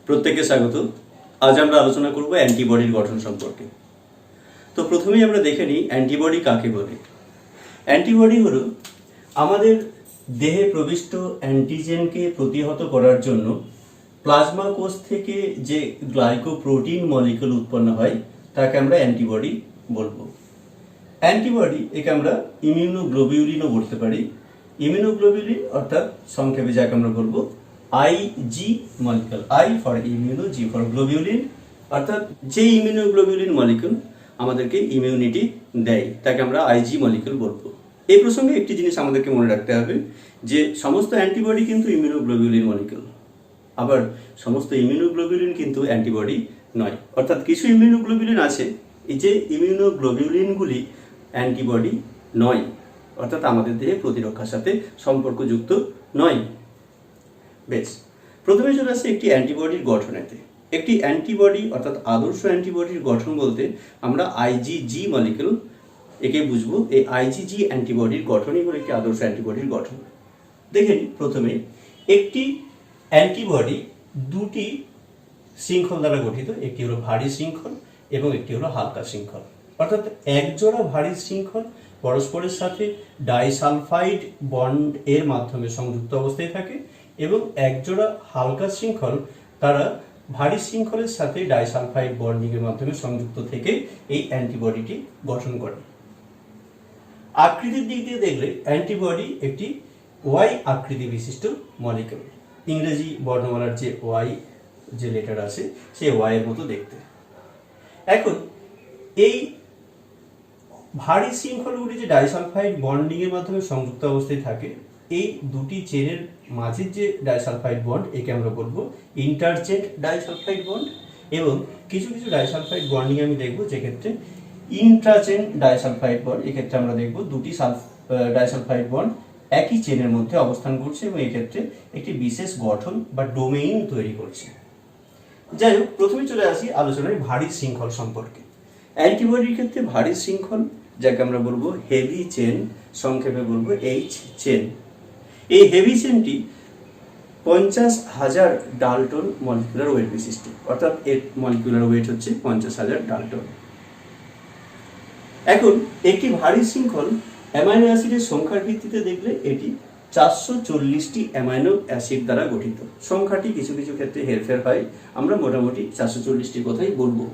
প্রত্যেককে স্বাগত। আজ আমরা আলোচনা করব অ্যান্টিবডির গঠন সম্পর্কে। তো প্রথমেই আমরা দেখে নিই অ্যান্টিবডি কাকে বলে। অ্যান্টিবডি হলো আমাদের দেহে প্রবিষ্ট অ্যান্টিজেনকে প্রতিহত করার জন্য প্লাজমা কোষ থেকে যে গ্লাইকোপ্রোটিন মলিকিউল উৎপন্ন হয় তাকে আমরা অ্যান্টিবডি বলবো। অ্যান্টিবডি একে আমরা ইমিউনোগ্লোবিউলিনও বলতে পারি। ইমিউনোগ্লোবিউলিন অর্থাৎ সংক্ষেপে যাকে আমরা বলবো IG molecule, I for immuno, G for globulin, অর্থাৎ যে ইমিউনোগ্লোবিউলিন মলিকিউল আমাদেরকে ইমিউনিটি দেয় তাকে আমরা আইজি মলিকিউল বলবো। এই প্রসঙ্গে একটি জিনিস আমাদেরকে মনে রাখতে হবে যে সমস্ত অ্যান্টিবডি কিন্তু ইমিউনোগ্লোবিউলিন মলিকিউল, আবার সমস্ত ইমিউনোগ্লোবিউলিন কিন্তু অ্যান্টিবডি নয়। অর্থাৎ কিছু ইমিউনোগ্লোবিউলিন আছে, এই যে ইমিউনোগ্লোবিউলিনগুলি অ্যান্টিবডি নয়, অর্থাৎ আমাদের দেহে প্রতিরক্ষার সাথে সম্পর্কযুক্ত নয়। বেশ, প্রথমে চলে আসছে একটি অ্যান্টিবডির গঠনেতে। একটি অ্যান্টিবডি অর্থাৎ আদর্শ অ্যান্টিবডির গঠন বলতে আমরা আইজিজি মলিকিউল একে বুঝবো। এই আইজিজি অ্যান্টিবডির গঠনই হলো একটি আদর্শ অ্যান্টিবডির গঠন। দেখে নিই, প্রথমে একটি অ্যান্টিবডি দুটি শৃঙ্খল দ্বারা গঠিত। একটি হলো ভারী শৃঙ্খল এবং একটি হলো হালকা শৃঙ্খল। অর্থাৎ একজোড়া ভারী শৃঙ্খল পরস্পরের সাথে ডাইসালফাইড বন্ড এর মাধ্যমে সংযুক্ত অবস্থায় থাকে এবং একজোড়া হালকা শৃঙ্খল তারা ভারী শৃঙ্খলের সাথে ডাইসালফাইড বন্ডিং এর মাধ্যমে সংযুক্ত থেকে এই অ্যান্টিবডিটি গঠন করে। আকৃতির দিক দিয়ে দেখলে অ্যান্টিবডি একটি ওয়াই আকৃতি বিশিষ্ট মলিকিউল। ইংরেজি বর্ণমালার যে ওয়াই যে লেটার আছে সেই ওয়াই এর মতো দেখতে। এখন এই ভারী শৃঙ্খলগুলি যে ডাইসালফাইড বন্ডিং এর মাধ্যমে সংযুক্ত অবস্থায় থাকে, এই দুটি চেনের মাঝের যে ডাইসালফাইড বন্ড একে আমরা বলবো ইন্টারচেন ডাইসালফাইড বন্ড, এবং কিছু কিছু ডাইসালফাইড বন্ডিং আমি দেখবো যেক্ষেত্রে ইন্ট্রাচেন ডাইসালফাইড বন্ড। এক্ষেত্রে আমরা দেখবো দুটি ডাইসালফাইড বন্ড একই চেনের মধ্যে অবস্থান করছে এবং এক্ষেত্রে একটি বিশেষ গঠন বা ডোমেইন তৈরি করছে। যাই হোক, প্রথমে চলে আসি আলোচনায় ভারী শৃঙ্খল সম্পর্কে। অ্যান্টিবডির ক্ষেত্রে ভারী শৃঙ্খল যাকে আমরা বলবো হেভি চেন, সংক্ষেপে বলবো এইচ চেন। এই হেভি চেনটি 50,000 ডালটন মলিকুলার ওয়েট বিশিষ্ট, অর্থাৎ এর মলিকুলার ওয়েট হচ্ছে 50,000 ডালটন। এখন একটি ভারী শৃঙ্খল অ্যামাইনো অ্যাসিডের সংখ্যার ভিত্তিতে দেখলে এটি 440টি অ্যামাইনো অ্যাসিড দ্বারা গঠিত। সংখ্যাটি কিছু কিছু ক্ষেত্রে হেরফের হয়, আমরা মোটামুটি 440টির কথাই বলবো।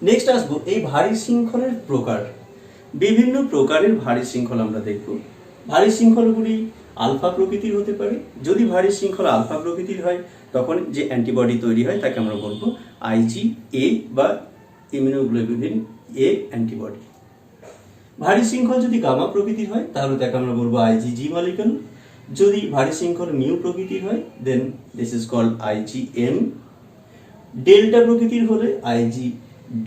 নেক্সট আসবো এই ভারী শৃঙ্খলের প্রকার। বিভিন্ন প্রকারের ভারী শৃঙ্খল আমরা দেখব। ভারী শৃঙ্খলগুলি আলফা প্রকৃতির হতে পারে। যদি ভারী শৃঙ্খল আলফা প্রকৃতির হয় তখন যে অ্যান্টিবডি তৈরি হয় তাকে আমরা বলবো আইজি এ বা ইমিউনোগ্লোবিউলিন এ অ্যান্টিবডি। ভারী শৃঙ্খল যদি গামা প্রকৃতির হয় তাহলে তাকে আমরা বলবো আইজিজি মলিকিউল। যদি ভারী শৃঙ্খল মিউ প্রকৃতির হয় then this is called IgM. Delta প্রকৃতির হলে আইজি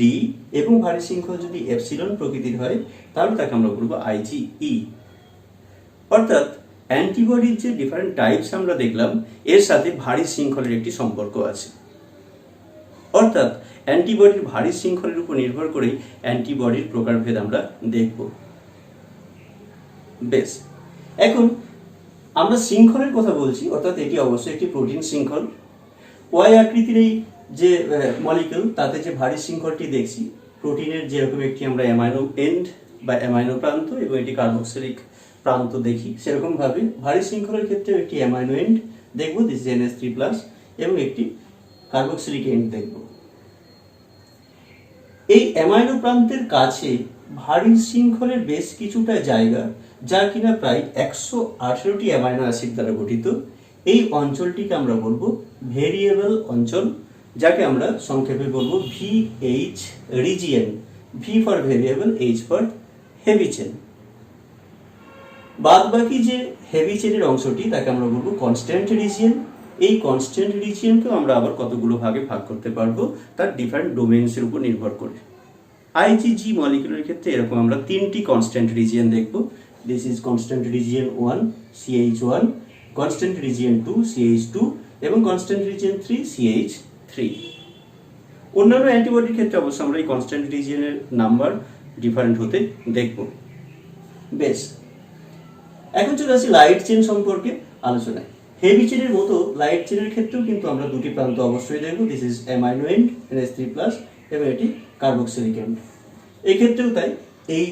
ডি, এবং ভারী শৃঙ্খল যদি এপসিলন প্রকৃতির হয় তাহলে তাকে আমরা বলবো আইজিই। অর্থাৎ অ্যান্টিবডির যে ডিফারেন্ট টাইপস আমরা দেখলাম এর সাথে ভারী শৃঙ্খলের একটি সম্পর্ক আছে। অর্থাৎ অ্যান্টিবডির ভারী শৃঙ্খলের উপর নির্ভর করেই অ্যান্টিবডির প্রকারভেদ আমরা দেখব। বেশ, এখন আমরা শৃঙ্খলের কথা বলছি, অর্থাৎ এটি অবশ্যই একটি প্রোটিন শৃঙ্খল। ওয়াই আকৃতির এই যে মলিকিউল তাতে যে ভারী শৃঙ্খলটি দেখছি, প্রোটিনের যেরকম একটি আমরা অ্যামাইনো এন্ড বা অ্যামাইনো প্রান্ত এবং একটি কার্বক্সিলিক প্রান্ত দেখি, সেরকম ভাবে ভারী শৃঙ্খলের ক্ষেত্রে একটি অ্যামাইনো এন্ড দেখব, দিস NH3+, এবং একটি কার্বক্সিলিক এন্ড দেখব। এই অ্যামাইনো প্রান্তের কাছে ভারী শৃঙ্খলের বেশ কিছুটা জায়গা, যা কিনা প্রায় 118টি অ্যামাইনো অ্যাসিড দ্বারা গঠিত, এই অঞ্চলটিকে আমরা বলবো ভেরিয়েবল অঞ্চল, যাকে আমরা সংক্ষেপে বলবো VH region. V for variable, H for heavy chain. বাদ বাকি যে হেভি চেনের অংশটি তাকে আমরা বলবো কনস্ট্যান্ট রিজিয়ন। এই কনস্ট্যান্ট রিজিয়নকেও আমরা আবার কতগুলো ভাগে ভাগ করতে পারবো তার ডিফারেন্ট ডোমেইনসের উপর নির্ভর করে। আইজিজি মলিকিউলের ক্ষেত্রে এরকম আমরা 3টি কনস্ট্যান্ট রিজিয়ন দেখব। This is constant region 1 CH1, constant region 2 CH2 এবং কনস্ট্যান্ট রিজিয়ন 3 CH3। অন্যান্য অ্যান্টিবডির ক্ষেত্রে অবশ্য আমরা এই কনস্ট্যান্ট রিজিয়নের নাম্বার ডিফারেন্ট হতে দেখব। বেশ, এখন চলে আসি লাইট চেন সম্পর্কে আলোচনায়। হেভি চেনের মতো লাইট চেনের ক্ষেত্রেও কিন্তু আমরা দুটি প্রান্ত অবশ্যই দেখব। This is amino and NH3+ এবং এটি কার্বক্সিলিক এন্ড। এই ক্ষেত্রেও তাই, এই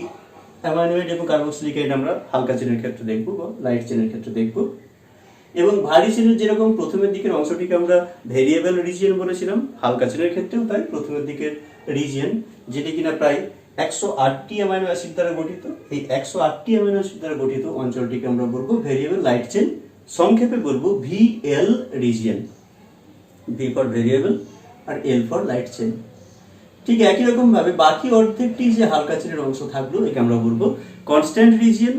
অ্যামাইনো এন্ড এবং কার্বক্সিলিক এন্ড আমরা হালকা চেনের ক্ষেত্রে দেখব বা লাইট চেনের ক্ষেত্রে দেখব। এবং ভারী চেনের যেরকম প্রথমের দিকের অংশটিকে আমরা ভেরিয়েবল রিজিয়ন বলেছিলাম, হালকা চেনের ক্ষেত্রেও তাই প্রথমের দিকের রিজিয়ন, যেটি কিনা প্রায় 108টি অ্যামাইনো অ্যাসিড দ্বারা গঠিত, এই 108টি অ্যামাইনো অ্যাসিড দ্বারা গঠিত অঞ্চলটিকে আমরা বলবো ভেরিয়েবল লাইট চেন, সংক্ষেপে বলবো VL region. V for variable আর L ফর লাইট চেন। ঠিক একই রকম ভাবে বাকি অর্ধেকটি যে হালকা চেনের অংশ থাকলো একে আমরা বলবো কনস্ট্যান্ট রিজিয়ন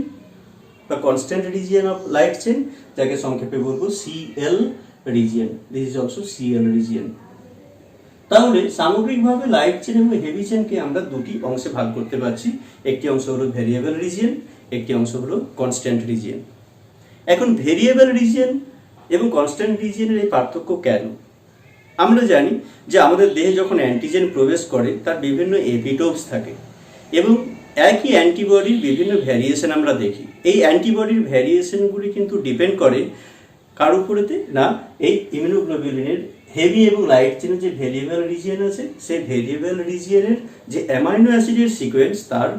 বা constant region of light chain, যাকে সংক্ষেপে বলবো CL region. This is also CL region. তাহলে সামগ্রিকভাবে লাইট চেন এবং হেভি চেনকে আমরা দুটি অংশে ভাগ করতে পারছি। একটি অংশ হলো ভেরিয়েবল রিজিয়ন, একটি অংশ হলো কনস্ট্যান্ট রিজিয়ন। এখন ভেরিয়েবল রিজিয়ন এবং কনস্ট্যান্ট রিজিয়নের এই পার্থক্য কেন? আমরা জানি যে আমাদের দেহে যখন অ্যান্টিজেন প্রবেশ করে তার বিভিন্ন এপিটোপস থাকে এবং একই অ্যান্টিবডির বিভিন্ন ভ্যারিয়েশন আমরা দেখি। এই অ্যান্টিবডির ভ্যারিয়েশনগুলি কিন্তু ডিপেন্ড করে কার উপরেতে না, এই ইমিউনোগ্লোবুলিনের হেভি এবং লাইট চেনের যে ভেরিয়েবল রিজিয়ন আছে সেই ভেরিয়েবল রিজিয়নের যে অ্যামাইনো অ্যাসিডের সিকোয়েন্স তার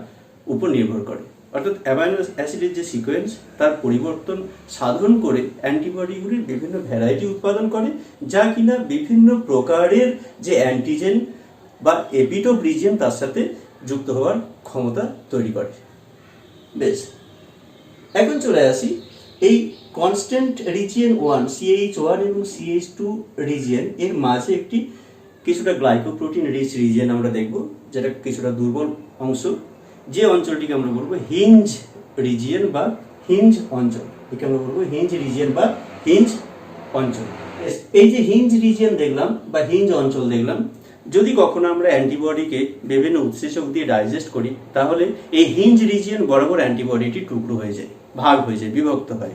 উপর নির্ভর করে। অর্থাৎ অ্যামাইনো অ্যাসিডের যে সিকোয়েন্স তার পরিবর্তন সাধন করে অ্যান্টিবডিগুলির বিভিন্ন ভ্যারাইটি উৎপাদন করে, যা কিনা বিভিন্ন প্রকারের যে অ্যান্টিজেন বা এপিটোপ রিজিয়ন তার সাথে যুক্ত হওয়ার ক্ষমতা তৈরি করে। বেশ, এখন চলে আসি এই কনস্ট্যান্ট রিজিয়ন 1 CH1 এবং CH2 রিজিয়ন এর মাঝে একটি কিছুটা গ্লাইকোপ্রোটিন রিচ রিজিয়ন আমরা দেখব, যেটা কিছুটা দুর্বল অংশ, যে অঞ্চলটিকে আমরা বলবো হিঞ্জ রিজিয়ন বা হিঞ্জ অঞ্চল। একে আমরা বলবো হিঞ্জ রিজিয়ন বা হিঞ্জ অঞ্চল। এই যে হিঞ্জ রিজিয়ন দেখলাম বা হিঞ্জ অঞ্চল দেখলাম, যদি কখনো আমরা অ্যান্টিবডিকে বিভিন্ন উৎসেচক দিয়ে ডাইজেস্ট করি তাহলে এই হিঞ্জ রিজিয়ন বরাবর অ্যান্টিবডিটি টুকরো হয়ে যায়, ভাগ হয়ে যায়, বিভক্ত হয়।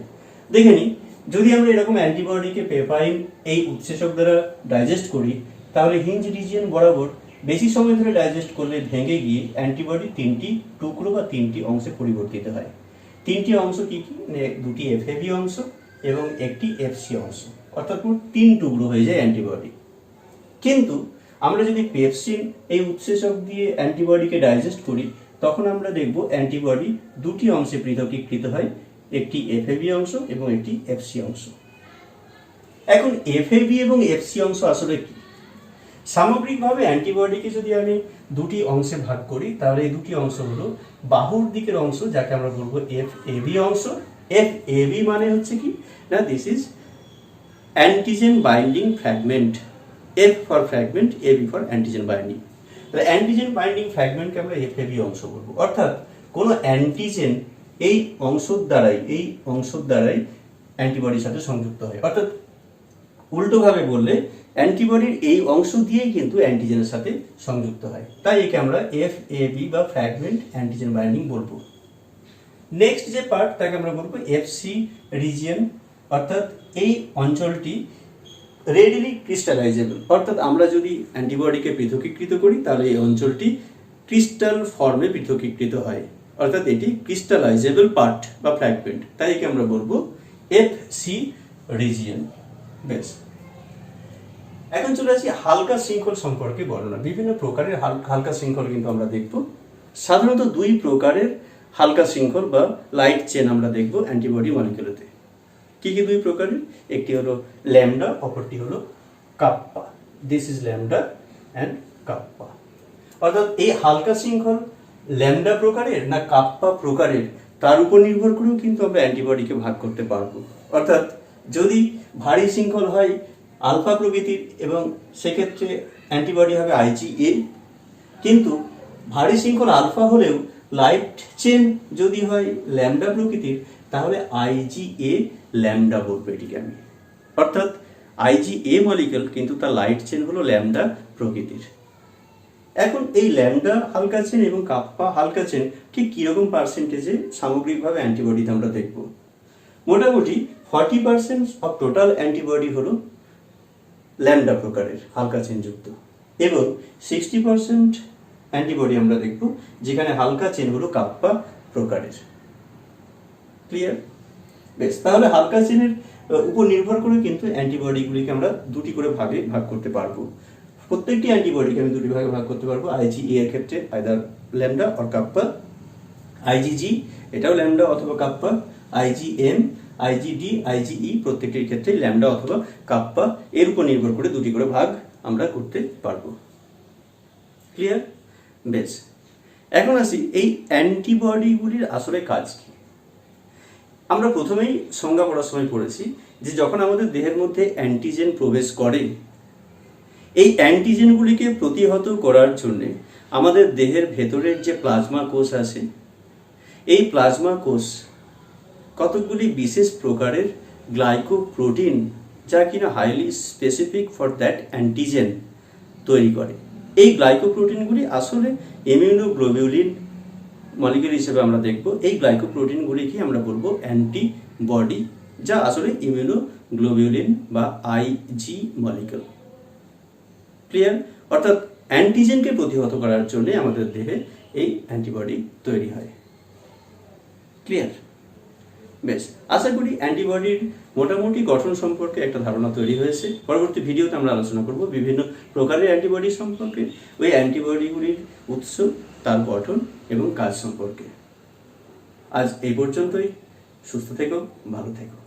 দেখে নিই, যদি আমরা এরকম অ্যান্টিবডিকে পেপাইন এই উৎসেচক দ্বারা ডাইজেস্ট করি তাহলে হিঞ্জ রিজিয়ন বরাবর বেশি সময় ধরে ডাইজেস্ট করলে ভেঙে গিয়ে অ্যান্টিবডি তিনটি টুকরো বা তিনটি অংশে পরিবর্তিত হয়। তিনটি অংশ কি কি? দুটি FAB অংশ এবং একটি FC অংশ, অর্থাৎ মোট 3 টুকরো হয়ে যায় অ্যান্টিবডি। কিন্তু আমরা যদি পেপসিন এই উৎসেচক দিয়ে অ্যান্টিবডিকে ডাইজেস্ট করি তখন আমরা দেখব অ্যান্টিবডি দুটি অংশে পৃথকীকৃত হয়, একটি FAB অংশ এবং একটি FC অংশ। এখন FAB এবং FC অংশ আসলে কি? সামগ্রিকভাবে অ্যান্টিবডিকে যদি আমি দুটি অংশে ভাগ করি তাহলে এই দুটি অংশ হলো বাহুর দিকের অংশ, যাকে আমরা বলবো FAB অংশ। FAB মানে হচ্ছে কি না, this is antigen binding fragment. F for fragment, AB for antigen binding. তাহলে অ্যান্টিজেন বাইন্ডিং ফ্র্যাগমেন্টকে আমরা FAB অংশ বলবো। অর্থাৎ কোনো অ্যান্টিজেন এই অংশের দ্বারাই অ্যান্টিবডির সাথে সংযুক্ত হয়। অর্থাৎ উল্টোভাবে বললে অ্যান্টিবডির এই অংশ দিয়েই কিন্তু অ্যান্টিজেনের সাথে সংযুক্ত হয়, তাই একে আমরা FAB বা ফ্র্যাগমেন্ট অ্যান্টিজেন বাইন্ডিং বলবো। নেক্সট যে পার্ট তাকে আমরা বলবো FC রিজিয়ন, অর্থাৎ এই অঞ্চলটি রেডিলি ক্রিস্টালাইজেবল। অর্থাৎ আমরা যদি অ্যান্টিবডিকে পৃথকীকৃত করি তাহলে এই অঞ্চলটি ক্রিস্টাল ফর্মে পৃথকীকৃত হয়, অর্থাৎ এটি ক্রিস্টালাইজেবল পার্ট বা ফ্র্যাগমেন্ট, তাই একে আমরা বলবো FC রিজিয়ন। বেশ, এখন চলে আসি হালকা শৃঙ্খল সম্পর্কে বর্ণনা। বিভিন্ন প্রকারের হালকা শৃঙ্খল কিন্তু আমরা দেখব। সাধারণত 2 প্রকারের হালকা শৃঙ্খল বা লাইট চেন আমরা দেখব অ্যান্টিবডি মলিকিউলেতে। কি কি 2 প্রকারের? একটি হলো ল্যামডা, অপরটি হলো kappa. This is lambda and kappa. অর্থাৎ এই হালকা শৃঙ্খল ল্যামডা প্রকারের না কাপ্পা প্রকারের তার উপর নির্ভর করেও কিন্তু আমরা অ্যান্টিবডিকে ভাগ করতে পারবো। অর্থাৎ যদি ভারী শৃঙ্খল হয় আলফা প্রকৃতির এবং সেক্ষেত্রে অ্যান্টিবডি হবে IgA, কিন্তু ভারী শৃঙ্খল আলফা হলেও লাইট চেন যদি হয় ল্যামডা প্রকৃতির তাহলে IgA ল্যামডা বলবো এটিকে আমি। অর্থাৎ IgA মলিকিউল কিন্তু তার লাইট চেন হলো ল্যামডা প্রকৃতির। এখন এই ল্যামডা হালকা চেন এবং কাপ্পা হালকা চেন ঠিক কিরকম পার্সেন্টেজে সামগ্রিকভাবে অ্যান্টিবডিতে আমরা দেখব। মোটামুটি 40% অফ টোটাল অ্যান্টিবডি হলো ল্যামডা প্রকারের হালকা চেনযুক্ত এবং 60% অ্যান্টিবডি আমরা দেখব যেখানে হালকা চেন হলো কাপ্পা প্রকারের। ক্লিয়ার? বেশ, তাহলে হালকা চেনের উপর নির্ভর করে কিন্তু অ্যান্টিবডিগুলিকে আমরা দুটি করে ভাগে ভাগ করতে পারবো। প্রত্যেকটি অ্যান্টিবডিকে আমি দুটি ভাগে ভাগ করতে পারবো। আইজিই এর ক্ষেত্রে either lambda or kappa, IgG এটাও ল্যামডা অথবা কাপ্পা, আইজিএম, আইজিডি, আইজিই প্রত্যেকটির ক্ষেত্রে ল্যামডা অথবা কাপ্পা এর উপর নির্ভর করে দুটি করে ভাগ আমরা করতে পারবো। ক্লিয়ার? বেশ, এখন আসি এই অ্যান্টিবডিগুলির আসলে কাজ কি। আমরা প্রথমেই সংজ্ঞা পড়ার সময় পড়েছি যে যখন আমাদের দেহের মধ্যে অ্যান্টিজেন প্রবেশ করে, এই অ্যান্টিজেনগুলিকে প্রতিহত করার জন্যে আমাদের দেহের ভেতরের যে প্লাজমা কোষ আছে, এই প্লাজমা কোষ কতকগুলি বিশেষ প্রকারের গ্লাইকোপ্রোটিন, যা কিনা highly specific for that antigen তৈরি করে। এই গ্লাইকোপ্রোটিনগুলি আসলে ইমিউনোগ্লোবিউলিন মলিকিউল হিসেবে আমরা দেখব। এই গ্লাইকোপ্রোটিনগুলিকে আমরা বলবো অ্যান্টিবডি, যা আসলে ইমিউনোগ্লোবিউলিন বা আইজি মলিকিউল। ক্লিয়ার? অর্থাৎ অ্যান্টিজেনকে প্রতিহত করার জন্য আমাদের দেহে এই অ্যান্টিবডি তৈরি হয়। ক্লিয়ার? বেশ, আশা করি অ্যান্টিবডির মোটামুটি গঠন সম্পর্কে একটা ধারণা তৈরি হয়েছে। পরবর্তী ভিডিওতে আমরা আলোচনা করব বিভিন্ন প্রকারের অ্যান্টিবডি সম্পর্কে, ওই অ্যান্টিবডিগুলির উৎস, তার গঠন এবং কাজ সম্পর্কে। আজ এই পর্যন্তই। সুস্থ থেকো, ভালো থেকো।